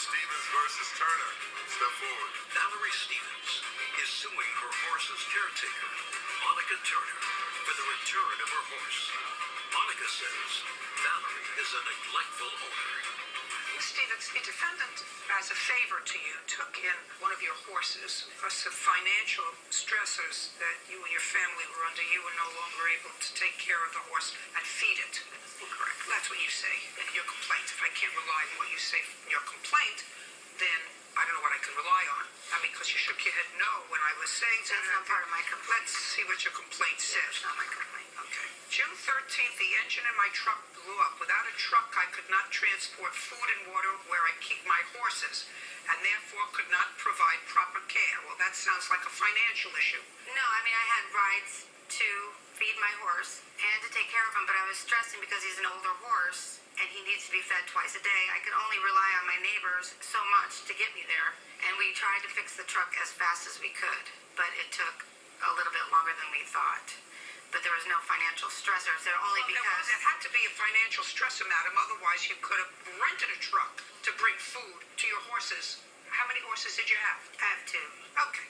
Stevens versus Turner. Step forward. Valerie Stevens is suing her horse's caretaker, Monika Turner, for the return of her horse. Monika says Valerie is a neglectful owner. Ms. Stevens, the defendant, as a favor to you, took in one of your horses because of financial stressors that you and your family were under. You were no longer able to take care of the horse and feed it. Correct. That's what you say in your complaint. If I can't rely on what you say in your complaint, then I don't know what I can rely on. I mean, because you shook your head no when I was saying to That's not part of my complaint. Let's see what your complaint says. It's not my complaint. Okay. June 13th, the engine in my truck blew up. Without a truck, I could not transport food and water where I keep my horses, and therefore could not provide proper care. Well, that sounds like a financial issue. No, I mean, I had rides to feed my horse and to take care of him, but I was stressing because he's an older horse and he needs to be fed twice a day. I could only rely on my neighbors so much to get me there, and we tried to fix the truck as fast as we could, but it took a little bit longer than we thought. But there was no financial stressors. There only because it had to be a financial stressor, madam. Otherwise, you could have rented a truck to bring food to your horses. How many horses did you have? I have two. Okay.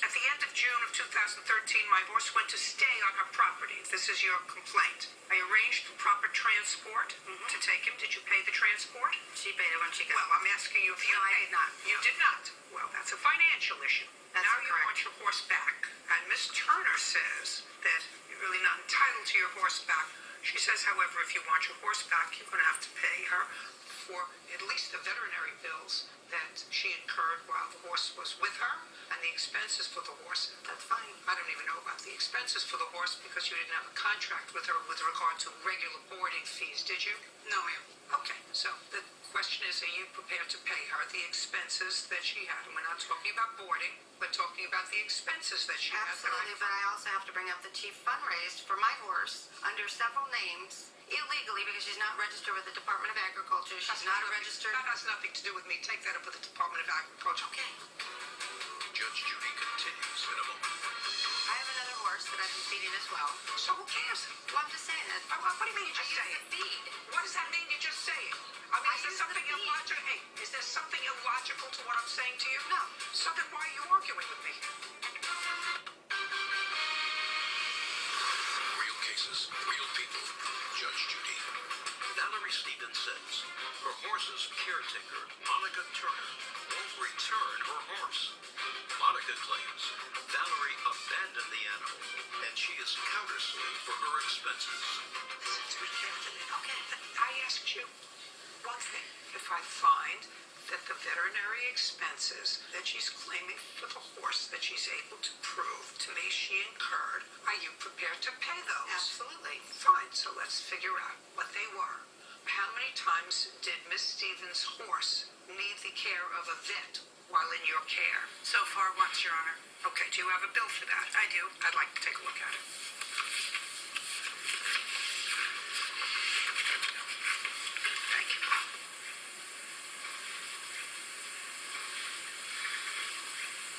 At the end of June of 2013, my horse went to stay on her property. This is your complaint. I arranged for proper transport to take him. Did you pay the transport? She paid it when she got. Well, I'm asking you if you No, I paid. did not. You did not. Well, that's a financial issue. That's now you correct. want your horse back. And Miss Turner says that you're really not entitled to your horse back. She says, however, if you want your horse back, you're going to have to pay her for at least the veterinary bills that she incurred while the horse was with her, and the expenses for the horse. That's fine. I don't even know about the expenses for the horse because you didn't have a contract with her with regard to regular boarding fees, did you? No, ma'am. Okay, so the question is, are you prepared to pay her the expenses that she had? And we're not talking about boarding, we're talking about the expenses that she Absolutely, had. but I also have to bring up the chief fundraised for my horse under several names illegally because she's not registered with the Department of Agriculture. She's not a registered. That has nothing to do with me. Take that up with the Department of Agriculture. Okay. Judge Judy continues in a moment. I have another horse that I've been feeding as well. So who cares? Well, I'm just saying that. What do you mean you just I say use it? the feed. What does that mean you just say it? I mean, I is there use something the feed. illogical? Hey, is there something illogical to what I'm saying to you? No. So then why are you arguing with me? Real cases, real people. Judge Judy. Valerie Stevens says her horse's caretaker, Monika Turner, won't return her horse. Monika claims Valerie abandoned the animal and she is countersuing for her expenses. Listen to me carefully. Okay, I asked you one thing. If I find that the veterinary expenses that she's claiming for the horse that she's able to prove to me she incurred, are you prepared to pay those? Absolutely. Fine, so let's figure out what they were. How many times did Miss Stevens' horse need the care of a vet while in your care? So far, once, Your Honor. Okay, do you have a bill for that? I do. I'd like to take a look at it. Thank you.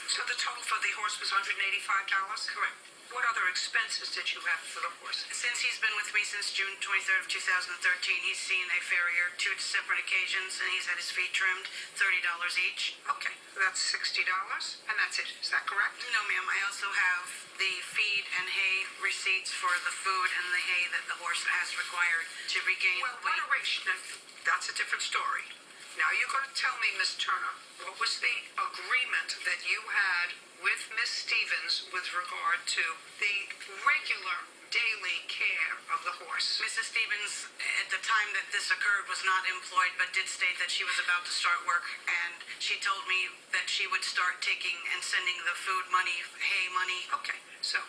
So the total for the horse was $185? Correct. What other expenses did you have for the horse? Since he's been with me since June 23rd of 2013, he's seen a farrier 2 separate occasions, and he's had his feet trimmed, $30 each. Okay, that's $60, and that's it. Is that correct? No, ma'am. I also have the feed and hay receipts for the food and the hay that the horse has required to regain Well, weight. that's a different story. Now you're going to tell me, Miss Turner, what was the agreement that you had with Miss Stevens with regard to the regular daily care of the horse? Mrs. Stevens, at the time that this occurred, was not employed, but did state that she was about to start work, and she told me that she would start taking and sending the food money, hay money. Okay, so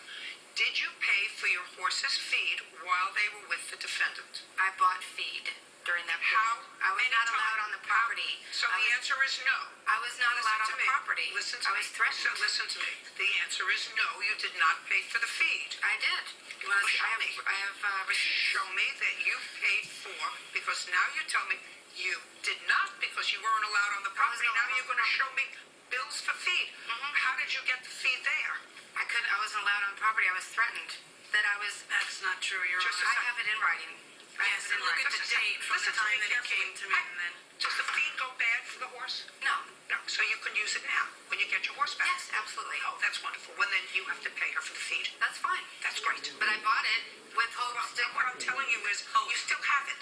did you pay for your horse's feed while they were with the defendant? I bought feed during that period. How? I was not allowed on the property. So the answer is no. I was not allowed on Listen to the me. property. Listen to I me. was threatened. So listen to me. The answer is no, you did not pay for the feed. I did. You want to see? I have receipts. Show me that you paid for, because now you tell me you did not because you weren't allowed on the property. allowed Now on you're the going to show me bills for feed. How did you get the feed there? I wasn't allowed on property. I was threatened. That's not true, Your Just Honor. a I have it in writing. Yes, and look at the date from the time that it came to me, and then Does the feed go bad for the get your horse back? Yes, absolutely. Oh, that's wonderful. Well, then you have to pay her for the feed. That's fine. That's great. But I bought it with hopes to... What I'm telling you is, you still have it.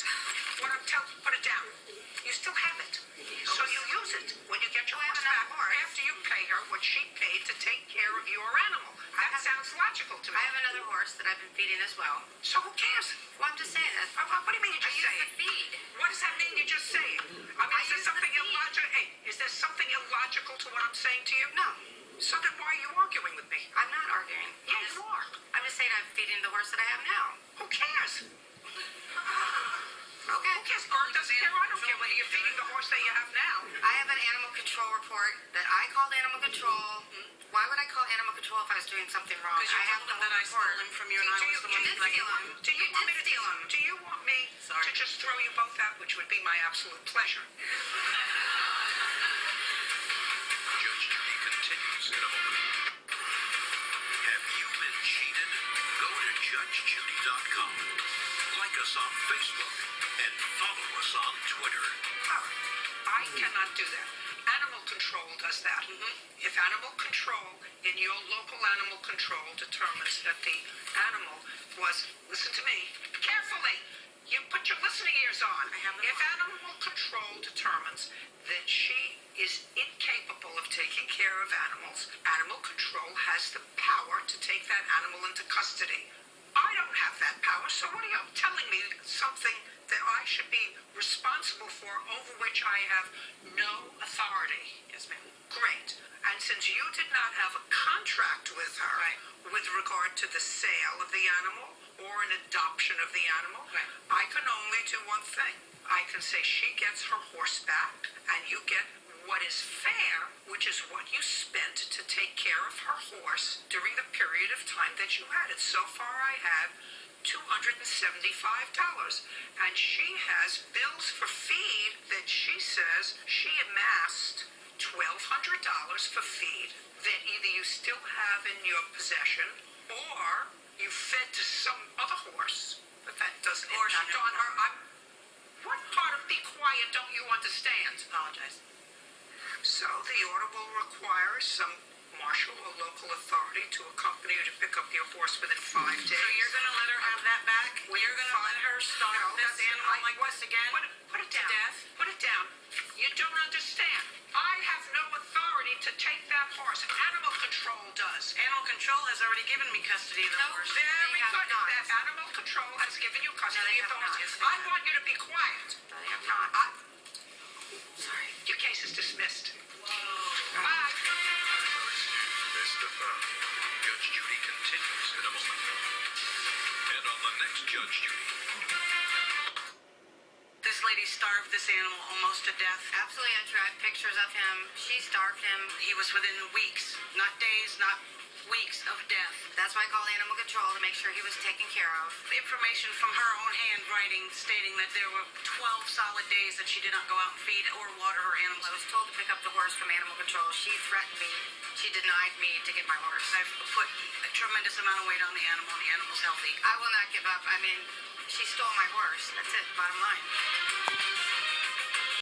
Put it down. You still have it. So you use it when you get your I have horse another back horse. after you pay her what she paid to take care of your animal. That sounds logical to me. I have another horse that I've been feeding as well. So who cares? Well, I'm just saying that. What do you mean you I just use say the it? feed. What does that mean you just say it? I mean, is there use the something feed. illogical? Hey, is there something illogical to what I'm saying to you? No, So then why are you arguing with me? I'm not arguing. Yeah, you are. I'm just saying I'm feeding the horse that I have now. Who cares? Okay. Who cares? Bert doesn't care. I don't care whether you're feeding the horse that you have now. I have an animal control report that I called animal control. Why would I call animal control if I was doing something wrong? Because you I have told them the that I report. stole him from you and I was the one that let steal him. him. Do you You want me did to steal him. Do you want me Sorry. to just throw you both out, which would be my absolute pleasure? Judge Judy continues in a moment. Have you been cheated? Go to judgejudy.com. Like us on Facebook and follow us on Twitter. Oh, I cannot do that. Animal control does that. If animal control in your local animal control determines that the animal was, listen to me carefully. You put your listening ears on. I have them If on. animal control determines that she is incapable of taking care of animals, animal control has the power to take that animal into custody. I don't have that power, so what are you telling me? Something that I should be responsible for, over which I have no authority. Yes, ma'am. Great. And since you did not have a contract with her with regard to the sale of the animal or an adoption of the animal, Right. I can only do one thing. I can say she gets her horse back and you get what is fair, which is what you spent to take care of her horse during the period of time that you had it. So far I have $275, and she has bills for feed that she says she amassed $1,200 for feed that either you still have in your possession or you fed to some other horse, but that doesn't Or impact she- on her. What part of be quiet don't you understand? Apologize. So the order will require some marshal or local authority to accompany you to pick up your horse within 5 days. So you're going to let her have that back? Within You're going to let her starve No, this that's- animal like this again? Put it down. To death? Put it down. You don't understand. I have no authority to take that horse. Animal control does. Animal control has already given me custody of the No. horse. Very They have good. not. That animal control has given you custody No, they of the have horse. not. Yes, they I have. want you to be quiet. No, they have not. Sorry. Your case is dismissed. Whoa. Bye. Mr. Fun. Judge Judy continues in a moment. And on the next Judge Judy. This lady starved this animal almost to death. Absolutely untrue. I have pictures of him. She starved him. He was within weeks, not days, not weeks of death. That's why I called animal control to make sure he was taken care of. The information from her own handwriting stating that there were 12 solid days that she did not go out and feed or water her I animals. was told to pick up the horse from animal control. She threatened me. She denied me to get my horse. I've put a tremendous amount of weight on the animal, and the animal's healthy. I will not give up. I mean, she stole my horse. That's it. Bottom line.